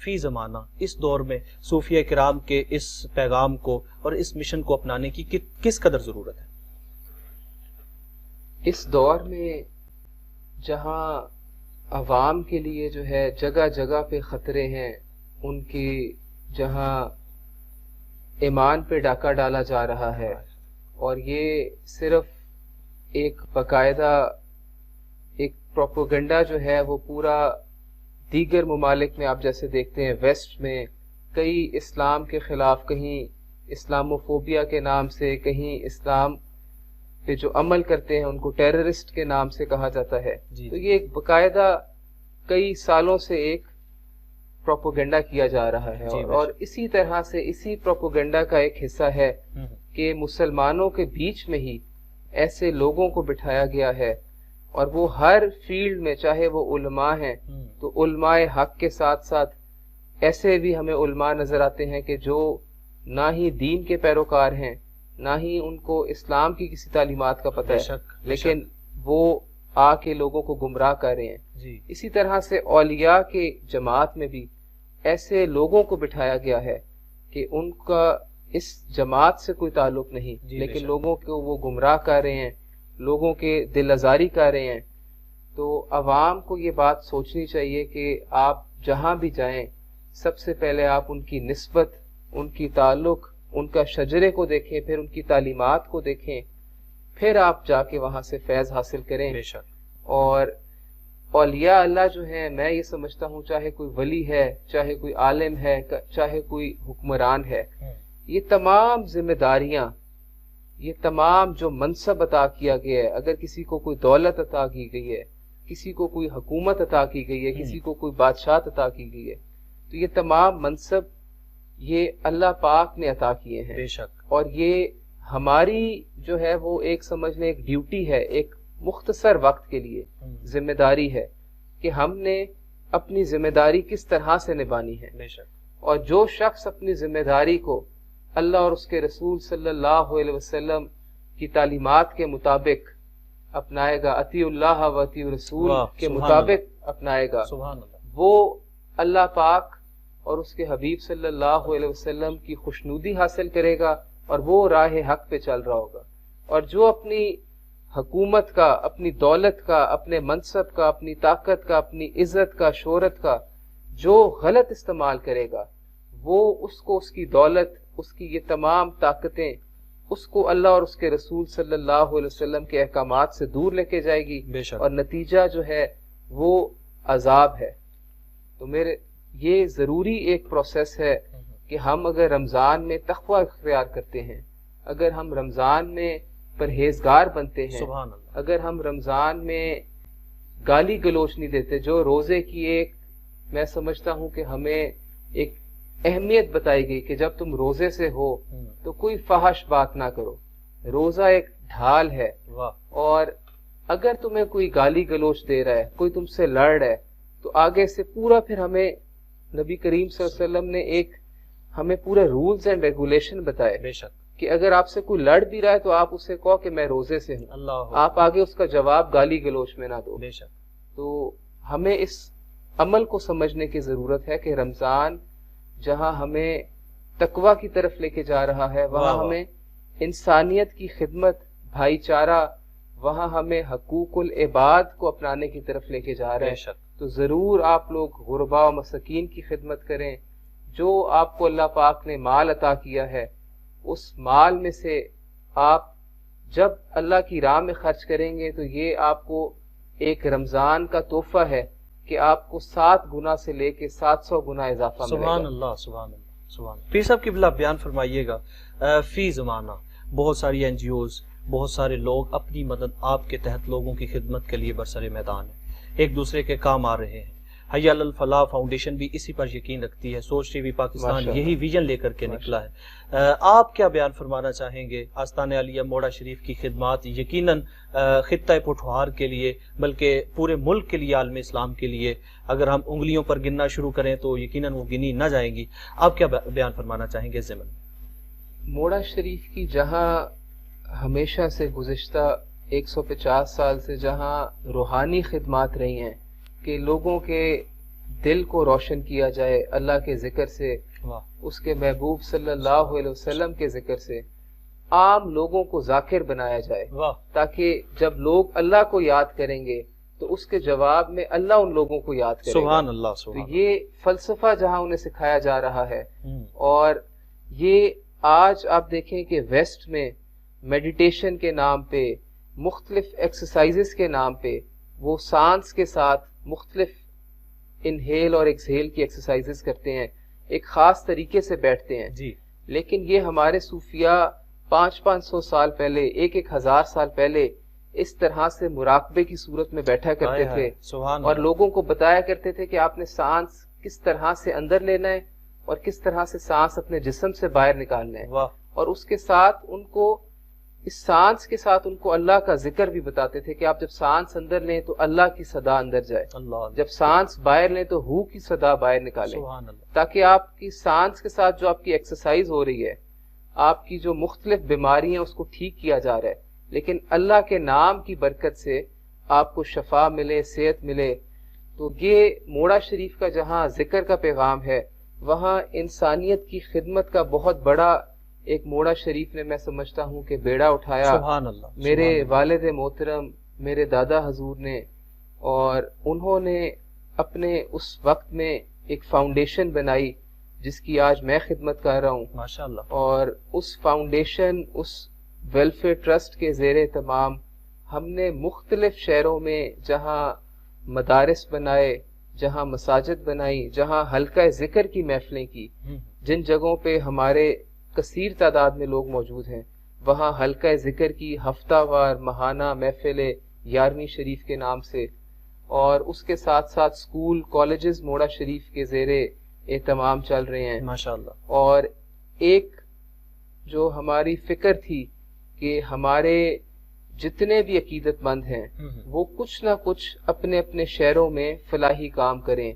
فی زمانہ اس دور میں صوفیہ کرام کے اس پیغام کو اور اس مشن کو اپنانے کی کس قدر ضرورت ہے؟ اس دور میں جہاں عوام کے لیے جو ہے جگہ جگہ پہ خطرے ہیں، ان کی جہاں ایمان پہ ڈاکہ ڈالا جا رہا ہے، اور یہ صرف ایک باقاعدہ ایک پروپیگنڈا جو ہے وہ پورا دیگر ممالک میں آپ جیسے دیکھتے ہیں ویسٹ میں کئی اسلام کے خلاف، کہیں اسلاموفوبیا کے نام سے، کہیں اسلام پہ جو عمل کرتے ہیں ان کو ٹیررسٹ کے نام سے کہا جاتا ہے. تو یہ ایک باقاعدہ کئی سالوں سے ایک پروپیگنڈا کیا جا رہا ہے، اور اسی طرح سے اسی پروپیگنڈا کا ایک حصہ ہے کہ مسلمانوں کے بیچ میں ہی ایسے لوگوں کو بٹھایا گیا ہے، اور وہ ہر فیلڈ میں، چاہے وہ علماء ہیں تو علماء حق کے ساتھ ساتھ ایسے بھی ہمیں علماء نظر آتے ہیں کہ جو نہ ہی دین کے پیروکار ہیں، نہ ہی ان کو اسلام کی کسی تعلیمات کا پتہ ہے، لیکن وہ آ کے لوگوں کو گمراہ کر رہے ہیں. اسی طرح سے اولیاء کے جماعت میں بھی ایسے لوگوں کو بٹھایا گیا ہے کہ ان کا اس جماعت سے کوئی تعلق نہیں، لیکن لوگوں کو وہ گمراہ کر رہے ہیں، لوگوں کے دل آزاری کر رہے ہیں. تو عوام کو یہ بات سوچنی چاہیے کہ آپ جہاں بھی جائیں سب سے پہلے آپ ان کی نسبت، ان کی تعلق، ان کا شجرے کو دیکھیں، پھر ان کی تعلیمات کو دیکھیں، پھر آپ جا کے وہاں سے فیض حاصل کریں. اور اولیاء اللہ جو ہیں، میں یہ سمجھتا ہوں چاہے کوئی ولی ہے، چاہے کوئی عالم ہے، چاہے کوئی حکمران ہے، یہ تمام ذمہ داریاں، یہ تمام جو منصب عطا کیا گیا ہے، اگر کسی کو کوئی دولت عطا کی گئی ہے، کسی کو کوئی حکومت عطا کی گئی ہے، کسی کو کوئی بادشاہت عطا کی گئی ہے، تو یہ تمام منصب یہ اللہ پاک نے عطا کیے ہیں. بے شک. اور یہ ہماری جو ہے وہ ایک سمجھ لیں ایک ڈیوٹی ہے، ایک مختصر وقت کے لیے ذمہ داری ہے کہ ہم نے اپنی ذمہ داری کس طرح سے نبھانی ہے. بے شک. اور جو شخص اپنی ذمہ داری کو اللہ اور اس کے رسول صلی اللہ علیہ وسلم کی تعلیمات کے مطابق اپنائے گا، اطیعوا اللہ و اطیعوا الرسول کے مطابق اپنائے گا، وہ اللہ پاک اور اس کے حبیب صلی اللہ علیہ وسلم کی خوشنودی حاصل کرے گا، اور وہ راہ حق پہ چل رہا ہوگا. اور جو اپنی حکومت کا، اپنی دولت کا، اپنے منصب کا، اپنی طاقت کا، اپنی عزت کا، شہرت کا جو غلط استعمال کرے گا، وہ اس کو اس کی دولت، اس کی یہ تمام طاقتیں اس کو اللہ اور اس کے رسول صلی اللہ علیہ وسلم کے احکامات سے دور لے کے جائے گی، اور نتیجہ جو ہے وہ عذاب ہے. تو میرے یہ ضروری ایک پروسیس ہے کہ ہم اگر رمضان میں تقوی اختیار کرتے ہیں، اگر ہم رمضان میں پرہیزگار بنتے ہیں، اگر ہم رمضان میں گالی گلوچ نہیں دیتے، جو روزے کی ایک میں سمجھتا ہوں کہ ہمیں ایک اہمیت بتائی گئی کہ جب تم روزے سے ہو تو کوئی فحش بات نہ کرو. روزہ ایک ڈھال ہے، اور اگر تمہیں کوئی گالی گلوچ دے رہا ہے، کوئی تم سے لڑ رہا ہے، تو آگے سے پورا پھر ہمیں نبی کریم صلی اللہ علیہ وسلم نے ایک ہمیں پورے رولز اینڈ ریگولیشن بتائے. بے شک. کہ اگر آپ سے کوئی لڑ بھی رہا ہے تو آپ اسے کہو کہ میں روزے سے ہوں، آپ آگے اس کا جواب گالی گلوچ میں نہ دو. بے شک. تو ہمیں اس عمل کو سمجھنے کی ضرورت ہے کہ رمضان جہاں ہمیں تقوی کی طرف لے کے جا رہا ہے، وہاں ہمیں انسانیت کی خدمت، بھائی چارہ، وہاں ہمیں حقوق العباد کو اپنانے کی طرف لے کے جا رہا ہے. تو ضرور آپ لوگ غرباء و مساکین کی خدمت کریں. جو آپ کو اللہ پاک نے مال عطا کیا ہے، اس مال میں سے آپ جب اللہ کی راہ میں خرچ کریں گے تو یہ آپ کو ایک رمضان کا تحفہ ہے کہ آپ کو 7 گنا سے لے کے 700 گنا اضافہ ملے گا. سبحان اللہ، سبحان اللہ، سبحان اللہ. پیر صاحب قبلہ بیان فرمائیے گا، فی زمانہ بہت ساری NGOs، بہت سارے لوگ اپنی مدد آپ کے تحت لوگوں کی خدمت کے لیے برسر میدان ہیں، ایک دوسرے کے کام آ رہے ہیں. حی علی الفلاح فاؤنڈیشن بھی اسی پر یقین رکھتی ہے، سوچ ٹی وی پاکستان یہی ویژن لے کر کے نکلا ہے. آپ کیا بیان فرمانا چاہیں گے؟ آستان علیہ موڑا شریف کی خدمات یقیناً خطہ پٹھوار کے لیے بلکہ پورے ملک کے لیے، عالم اسلام کے لیے اگر ہم انگلیوں پر گننا شروع کریں تو یقیناً وہ گنی نہ جائیں گی. آپ کیا بیان فرمانا چاہیں گے ضمن موڑا شریف کی، جہاں ہمیشہ سے گزشتہ 150 سال سے جہاں روحانی خدمات رہی ہیں کہ لوگوں کے دل کو روشن کیا جائے اللہ کے ذکر سے، اس کے محبوب صلی اللہ علیہ وسلم کے ذکر سے، عام لوگوں کو ذاکر بنایا جائے، تاکہ جب لوگ اللہ کو یاد کریں گے تو اس کے جواب میں اللہ ان لوگوں کو یاد کرے گا۔ سبحان اللہ، سبحان تو یہ فلسفہ جہاں انہیں سکھایا جا رہا ہے، اور یہ آج آپ دیکھیں کہ ویسٹ میں میڈیٹیشن کے نام پہ، مختلف ایکسرسائزز کے نام پہ وہ سانس کے ساتھ مختلف انہیل اور ایکسہیل کی ایکسرسائزز کرتے ہیں، ایک خاص طریقے سے بیٹھتے ہیں جی، لیکن یہ ہمارے صوفیاء 500 سال پہلے، 1000 سال پہلے اس طرح سے مراقبے کی صورت میں بیٹھا کرتے تھے، اور لوگوں کو بتایا کرتے تھے کہ آپ نے سانس کس طرح سے اندر لینا ہے اور کس طرح سے سانس اپنے جسم سے باہر نکالنا ہے، اور اس کے ساتھ ان کو، اس سانس کے ساتھ ان کو اللہ کا ذکر بھی بتاتے تھے کہ آپ جب سانس اندر لیں تو اللہ کی صدا اندر جائے، جب سانس باہر لیں تو ہو کی صدا باہر نکالیں، تاکہ آپ کی سانس کے ساتھ جو آپ کی ایکسرسائز ہو رہی ہے، آپ کی جو مختلف بیماری ہیں اس کو ٹھیک کیا جا رہا ہے، لیکن اللہ کے نام کی برکت سے آپ کو شفا ملے، صحت ملے۔ تو یہ موڑا شریف کا جہاں ذکر کا پیغام ہے، وہاں انسانیت کی خدمت کا بہت بڑا ایک موڑا شریف نے، میں سمجھتا ہوں کہ بیڑا اٹھایا، سبحان اللہ، میرے والد محترم، میرے دادا حضور نے، اور انہوں نے اپنے اس وقت میں ایک فاؤنڈیشن بنائی جس کی آج میں خدمت کر رہا ہوں، ماشاءاللہ، اور اس فاؤنڈیشن، اس ویلفیئر ٹرسٹ کے زیر اہتمام ہم نے مختلف شہروں میں جہاں مدارس بنائے، جہاں مساجد بنائی، جہاں حلقہ ذکر کی محفلیں کی، جن جگہوں پہ ہمارے کثیر تعداد میں لوگ موجود ہیں، وہاں حلقہ ذکر کی ہفتہ وار ماہانہ محفلیں 11ویں شریف کے نام سے، اور اس کے ساتھ ساتھ سکول کالجز موڑا شریف کے زیر اہتمام چل رہے ہیں ماشاءاللہ۔ اور ایک جو ہماری فکر تھی کہ ہمارے جتنے بھی عقیدت مند ہیں وہ کچھ نہ کچھ اپنے اپنے شہروں میں فلاحی کام کریں،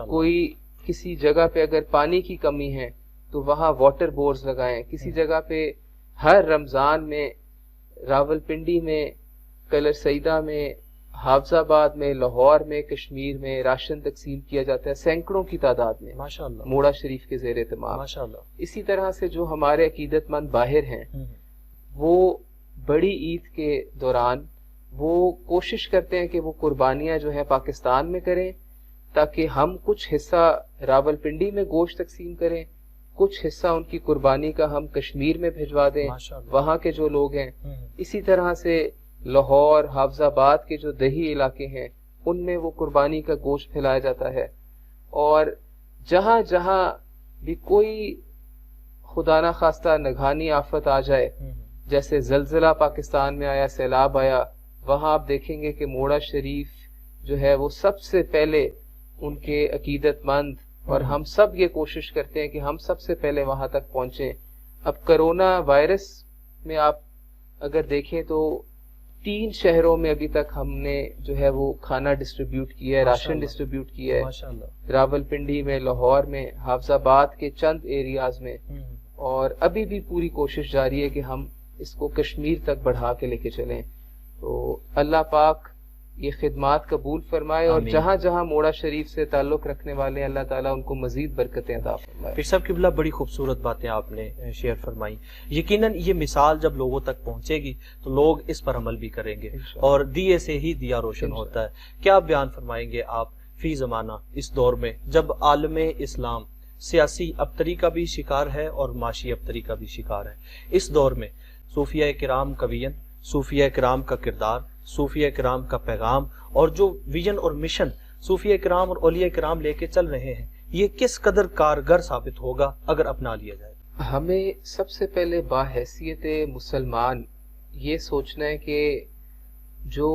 کوئی کسی جگہ پہ اگر پانی کی کمی ہے تو وہاں واٹر بورز لگائیں، کسی جگہ پہ ہر رمضان میں راول پنڈی میں، کلر سیدہ میں، حافظ آباد میں، لاہور میں، کشمیر میں راشن تقسیم کیا جاتا ہے سینکڑوں کی تعداد میں، ماشاءاللہ، موڑا شریف کے زیر اہتمام۔ ماشاءاللہ۔ اسی طرح سے جو ہمارے عقیدت مند باہر ہیں، وہ بڑی عید کے دوران وہ کوشش کرتے ہیں کہ وہ قربانیاں جو ہیں پاکستان میں کریں، تاکہ ہم کچھ حصہ راول پنڈی میں گوشت تقسیم کریں، کچھ حصہ ان کی قربانی کا ہم کشمیر میں بھجوا دیں، وہاں کے جو لوگ ہیں۔ اسی طرح سے لاہور، حافظ آباد کے جو دیہی علاقے ہیں ان میں وہ قربانی کا گوشت پھیلایا جاتا ہے، اور جہاں جہاں بھی کوئی خدا نہ خواستہ نگہانی آفت آ جائے، جیسے زلزلہ پاکستان میں آیا، سیلاب آیا، وہاں آپ دیکھیں گے کہ موڑا شریف جو ہے وہ سب سے پہلے ان کے عقیدت مند، اور ہم سب یہ کوشش کرتے ہیں کہ ہم سب سے پہلے وہاں تک پہنچیں۔ اب کرونا وائرس میں آپ اگر دیکھیں تو 3 شہروں میں ابھی تک ہم نے جو ہے وہ کھانا ڈسٹریبیوٹ کیا ہے، راشن ڈسٹریبیوٹ کیا ہے، راول پنڈی میں، لاہور میں، حافظ آباد کے چند ایریاز میں، اور ابھی بھی پوری کوشش جاری ہے کہ ہم اس کو کشمیر تک بڑھا کے لے کے چلیں۔ تو اللہ پاک یہ خدمات قبول فرمائے، اور جہاں جہاں موڑا شریف سے تعلق رکھنے والے اللہ تعالیٰ ان کو مزید برکتیں عطا فرمائے۔ پھر صاحب قبلہ، بڑی خوبصورت باتیں آپ نے شیئر فرمائی۔ یقیناً یہ مثال جب لوگوں تک پہنچے گی تو لوگ اس پر عمل بھی کریں گے، اور دیے سے ہی دیا روشن ہوتا ہے۔ کیا بیان فرمائیں گے آپ فی زمانہ اس دور میں جب عالم اسلام سیاسی ابتری کا بھی شکار ہے اور معاشی ابتری کا بھی شکار ہے، اس دور میں صوفیہ کرام کا ویژن، صوفیہ کرام کا کردار، صوفیہ کرام کا پیغام، اور جو ویژن اور مشن صوفیہ کرام اور اولیاء کرام لے کے چل رہے ہیں، یہ کس قدر کارگر ثابت ہوگا اگر اپنا لیا جائے؟ ہمیں سب سے پہلے باحیثیت مسلمان یہ سوچنا ہے کہ جو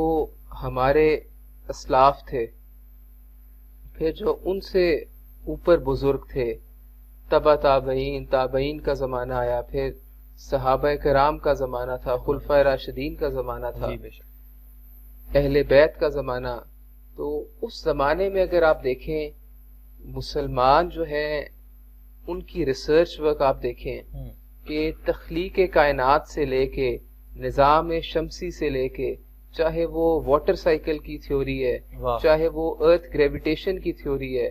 ہمارے اسلاف تھے، پھر جو ان سے اوپر بزرگ تھے، تبع تابعین، تابعین کا زمانہ آیا، پھر صحابہ کرام کا زمانہ تھا، خلفائے راشدین کا زمانہ تھا، اہل بیت کا زمانہ۔ تو اس زمانے میں اگر آپ دیکھیں مسلمان جو ہیں ان کی ریسرچ ورک آپ دیکھیں کہ تخلیق کائنات سے لے کے نظام شمسی سے لے کے، چاہے وہ واٹر سائیکل کی تھیوری ہے، چاہے وہ ارتھ گریویٹیشن کی تھیوری ہے،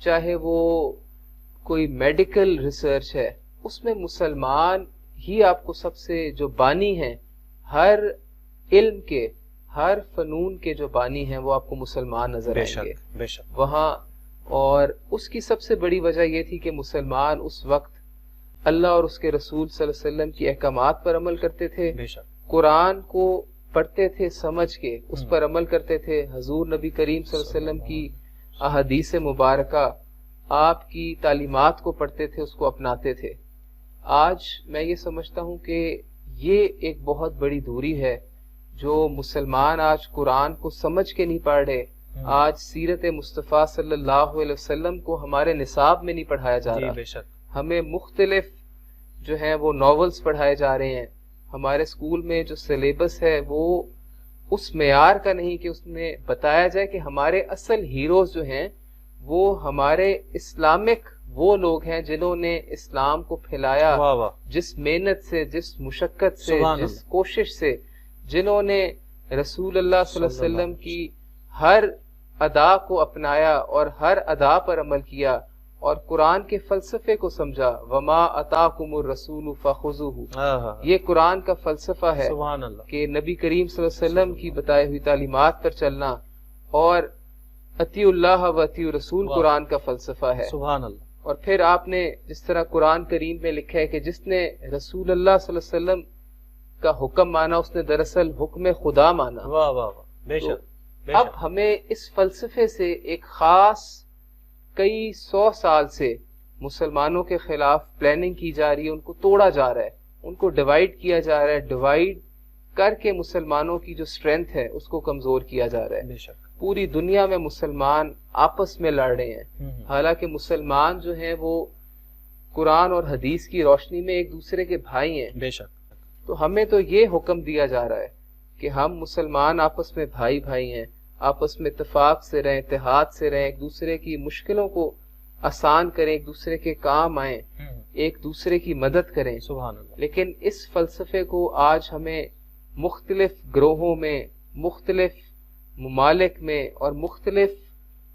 چاہے وہ کوئی میڈیکل ریسرچ ہے، اس میں مسلمان ہی آپ کو سب سے جو بانی ہیں، ہر علم کے، ہر فنون کے جو بانی ہیں وہ آپ کو مسلمان نظر آئیں گے بے شک وہاں. اور اس کی سب سے بڑی وجہ یہ تھی کہ مسلمان اس وقت اللہ اور اس کے رسول صلی اللہ علیہ وسلم کی احکامات پر عمل کرتے تھے، بے شک قرآن کو پڑھتے تھے سمجھ کے، اس پر عمل کرتے تھے، حضور نبی کریم صلی اللہ علیہ وسلم کی احادیث مبارکہ، آپ کی تعلیمات کو پڑھتے تھے، اس کو اپناتے تھے. آج میں یہ سمجھتا ہوں کہ یہ ایک بہت بڑی دوری ہے جو مسلمان آج قرآن کو سمجھ کے نہیں پڑھ رہے، آج سیرت مصطفیٰ صلی اللہ علیہ وسلم کو ہمارے نصاب میں نہیں پڑھایا جا رہا. بے شک ہمیں مختلف جو ہیں وہ ناولز پڑھائے جا رہے ہیں. ہمارے اسکول میں جو سلیبس ہے وہ اس معیار کا نہیں کہ اس میں بتایا جائے کہ ہمارے اصل ہیروز جو ہیں وہ ہمارے اسلامک وہ لوگ ہیں جنہوں نے اسلام کو پھیلایا، واہ واہ جس محنت سے، جس مشقت سے، سبحان جس اللہ. کوشش سے، جنہوں نے رسول اللہ صلی اللہ علیہ وسلم کی ہر ادا کو اپنایا اور ہر ادا پر عمل کیا اور قرآن کے فلسفے کو سمجھا. وما اتاکم الرسول فخذوہ، یہ قرآن کا فلسفہ ہے سبحان اللہ. کہ نبی کریم صلی اللہ علیہ وسلم کی بتائی ہوئی تعلیمات پر چلنا، اور اطیع اللہ و اطیع رسول قرآن کا فلسفہ ہے. سبحان اللہ. اور پھر آپ نے جس طرح قرآن کریم میں لکھا ہے کہ جس نے رسول اللہ صلی اللہ علیہ وسلم کا حکم مانا اس نے دراصل حکم خدا مانا. واہ واہ واہ بے شک. اب ہمیں اس فلسفے سے ایک خاص کئی 100 سال سے مسلمانوں کے خلاف پلاننگ کی جا رہی ہے، ان کو توڑا جا رہا ہے، ان کو ڈیوائیڈ کیا جا رہا ہے. ڈیوائیڈ کر کے مسلمانوں کی جو اسٹرینتھ ہے اس کو کمزور کیا جا رہا ہے. بے شک پوری دنیا میں مسلمان آپس میں لڑ رہے ہیں، حالانکہ مسلمان جو ہیں وہ قرآن اور حدیث کی روشنی میں ایک دوسرے کے بھائی ہیں. بے شک. تو ہمیں تو یہ حکم دیا جا رہا ہے کہ ہم مسلمان آپس میں بھائی بھائی ہیں، آپس میں اتفاق سے رہیں، اتحاد سے رہیں، ایک دوسرے کی مشکلوں کو آسان کریں، ایک دوسرے کے کام آئیں، ایک دوسرے کی مدد کریں. سبحان اللہ. لیکن اس فلسفے کو آج ہمیں مختلف گروہوں میں، مختلف ممالک میں اور مختلف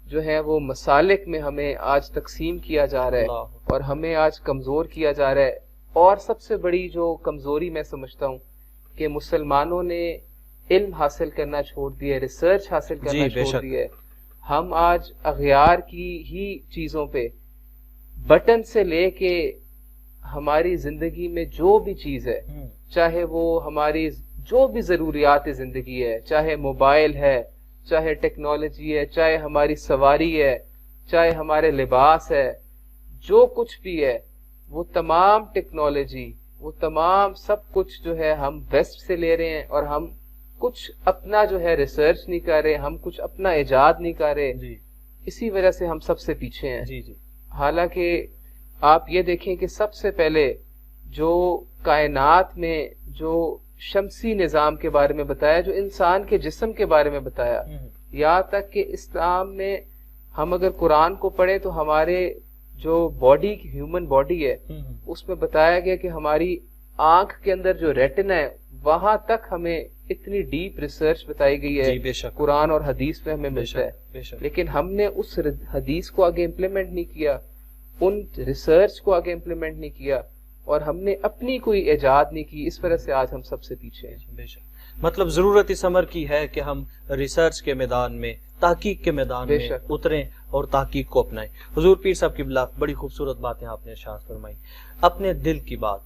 جو ہے وہ مسالک میں ہمیں آج تقسیم کیا جا رہا ہے اور ہمیں آج کمزور کیا جا رہا ہے. اور سب سے بڑی جو کمزوری میں سمجھتا ہوں کہ مسلمانوں نے علم حاصل کرنا چھوڑ دیا، ریسرچ حاصل کرنا چھوڑ دیا ہے. ہم آج اغیار کی ہی چیزوں پہ بٹن سے لے کے ہماری زندگی میں جو بھی چیز ہے، چاہے وہ ہماری جو بھی ضروریات زندگی ہے، چاہے موبائل ہے، چاہے ٹیکنالوجی ہے، چاہے ہماری سواری ہے، چاہے ہمارے لباس ہے، جو کچھ بھی ہے وہ تمام ٹیکنالوجی، وہ تمام سب کچھ جو ہے ہم ویسٹ سے لے رہے ہیں اور ہم کچھ اپنا جو ہے ریسرچ نہیں کر رہے، ہم کچھ اپنا ایجاد نہیں کر رہے. اسی وجہ سے ہم سب سے پیچھے ہیں. حالانکہ آپ یہ دیکھیں کہ سب سے پہلے جو کائنات میں جو شمسی نظام کے بارے میں بتایا، جو انسان کے جسم کے بارے میں بتایا، یہاں تک کہ اسلام میں ہم اگر قرآن کو پڑھیں تو ہمارے جو باڈی، ہیومن باڈی ہے، اس میں بتایا گیا کہ ہماری آنکھ کے اندر جو ریٹنا ہے وہاں تک ہمیں اتنی ڈیپ ریسرچ بتائی گئی ہے، قرآن اور حدیث میں ہمیں ملتا ہے. لیکن ہم نے اس حدیث کو آگے امپلیمنٹ نہیں کیا، ان ریسرچ کو آگے امپلیمنٹ نہیں کیا، اور ہم نے اپنی کوئی ایجاد نہیں کی. اس وجہ سے آج ہم سب سے پیچھے ہیں. مطلب ضرورت اس امر کی ہے کہ ہم ریسرچ کے میدان میں، تحقیق کے میدان میں اتریں اور تحقیق کو اپنائیں. حضور پیر صاحب قبلہ، بڑی خوبصورت باتیں آپ نے ارشاد فرمائی. اپنے دل کی بات،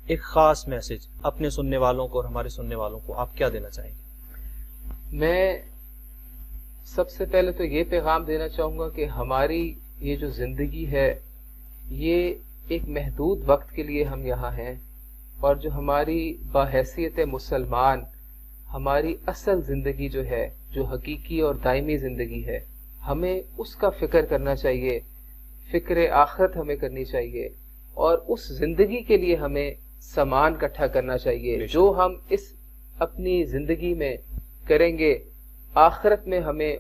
ایک خاص میسج اپنے سننے والوں کو اور ہمارے سننے والوں کو آپ کیا دینا چاہیں گے؟ میں سب سے پہلے تو یہ پیغام دینا چاہوں گا کہ ہماری یہ جو زندگی ہے یہ ایک محدود وقت کے لیے ہم یہاں ہیں، اور جو ہماری باحیثیت مسلمان ہماری اصل زندگی جو ہے، جو حقیقی اور دائمی زندگی ہے، ہمیں اس کا فکر کرنا چاہیے، فکر آخرت ہمیں کرنی چاہیے، اور اس زندگی کے لیے ہمیں سامان اکٹھا کرنا چاہیے. جو ہم اس اپنی زندگی میں کریں گے، آخرت میں ہمیں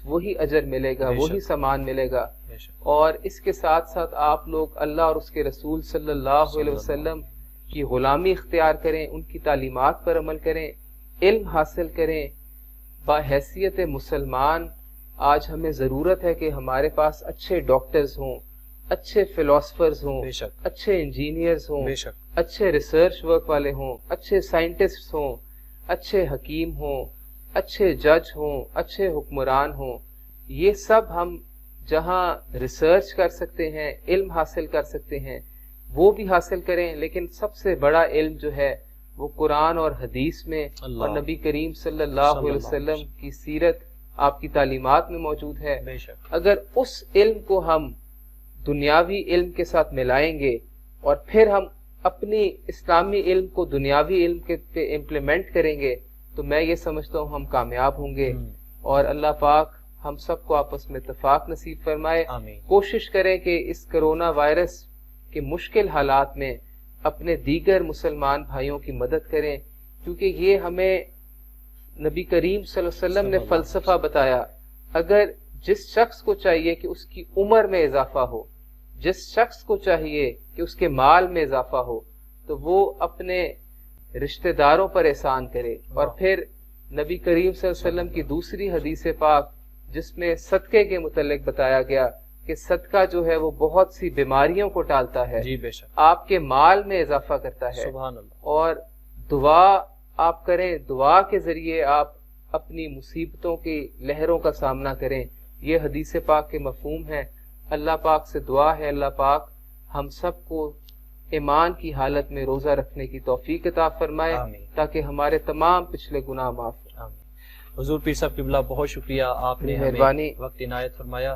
وہی اجر ملے گا، وہی سامان ملے گا. اور اس کے ساتھ ساتھ آپ لوگ اللہ اور اس کے رسول صلی اللہ علیہ وسلم کی غلامی اختیار کریں، ان کی تعلیمات پر عمل کریں، علم حاصل کریں، باحیثیت مسلمان آج ہمیں ضرورت ہے کہ ہمارے پاس اچھے ڈاکٹرز ہوں، اچھے فلاسفرز ہوں، بے شک، اچھے انجینئرز ہوں، بے شک، اچھے ریسرچ ورک والے ہوں، اچھے سائنٹسٹس ہوں، اچھے حکیم ہوں، اچھے جج ہوں، اچھے حکمران ہوں. یہ سب ہم جہاں ریسرچ کر سکتے ہیں، علم حاصل کر سکتے ہیں، وہ بھی حاصل کریں، لیکن سب سے بڑا علم جو ہے وہ قرآن اور حدیث میں اور نبی کریم صلی اللہ علیہ وسلم کی سیرت، آپ کی تعلیمات میں موجود ہے. بے شک، اگر اس علم کو ہم دنیاوی علم کے ساتھ ملائیں گے اور پھر ہم اپنی اسلامی علم کو دنیاوی علم کے پہ امپلیمنٹ کریں گے تو میں یہ سمجھتا ہوں ہم کامیاب ہوں گے. اور اللہ پاک ہم سب کو آپس میں اتفاق نصیب فرمائے. آمین. کوشش کریں کہ اس کرونا وائرس کے مشکل حالات میں اپنے دیگر مسلمان بھائیوں کی مدد کریں، کیونکہ یہ ہمیں نبی کریم صلی اللہ علیہ وسلم نے فلسفہ بتایا. اگر جس شخص کو چاہیے کہ اس کی عمر میں اضافہ ہو، جس شخص کو چاہیے کہ اس کے مال میں اضافہ ہو، تو وہ اپنے رشتہ داروں پر احسان کرے. اور پھر نبی کریم صلی اللہ علیہ وسلم کی دوسری حدیث پاک جس میں صدقے کے متعلق بتایا گیا کہ صدقہ جو ہے وہ بہت سی بیماریوں کو ٹالتا ہے، جی بے شک، آپ کے مال میں اضافہ کرتا ہے. سبحان اللہ. اور دعا آپ کریں، دعا کے ذریعے آپ اپنی مصیبتوں کی لہروں کا سامنا کریں. یہ حدیث پاک کے مفہوم ہے. اللہ پاک سے دعا ہے اللہ پاک ہم سب کو ایمان کی حالت میں روزہ رکھنے کی توفیق عطا فرمائے، آمین. تاکہ ہمارے تمام پچھلے گناہ معاف ہوں. آمین. حضور پیر صاحب قبلہ بہت شکریہ، آپ نے مہربانی. ہمیں وقت عنایت فرمایا.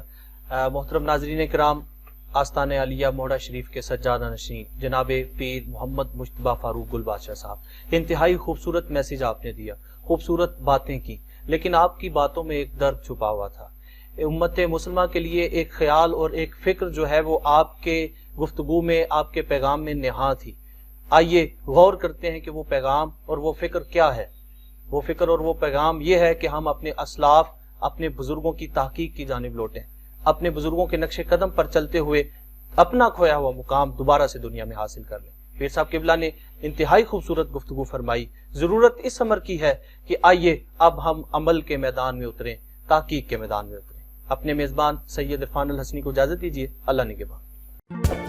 محترم ناظرین کرام، آستان علیہ موہڑا شریف کے سجادہ نشین جناب پیر محمد مجتبیٰ فاروق گل بادشاہ صاحب، انتہائی خوبصورت میسیج آپ نے دیا، خوبصورت باتیں کی، لیکن آپ کی باتوں میں ایک درد چھپا ہوا تھا. امت مسلمہ کے لیے ایک خیال اور ایک فکر جو ہے وہ آپ کے گفتگو میں، آپ کے پیغام میں نہاں تھی. آئیے غور کرتے ہیں کہ وہ پیغام اور وہ فکر کیا ہے. وہ فکر اور وہ پیغام یہ ہے کہ ہم اپنے اسلاف، اپنے بزرگوں کی تحقیق کی جانب لوٹیں، اپنے بزرگوں کے نقش قدم پر چلتے ہوئے اپنا کھویا ہوا مقام دوبارہ سے دنیا میں حاصل کر لیں. پیر صاحب قبلہ نے انتہائی خوبصورت گفتگو فرمائی. ضرورت اس امر کی ہے کہ آئیے اب ہم عمل کے میدان میں اتریں، تحقیق کے میدان میں اتریں. اپنے میزبان سید عرفان الحسنی کو اجازت دیجیے. اللہ نگہبان.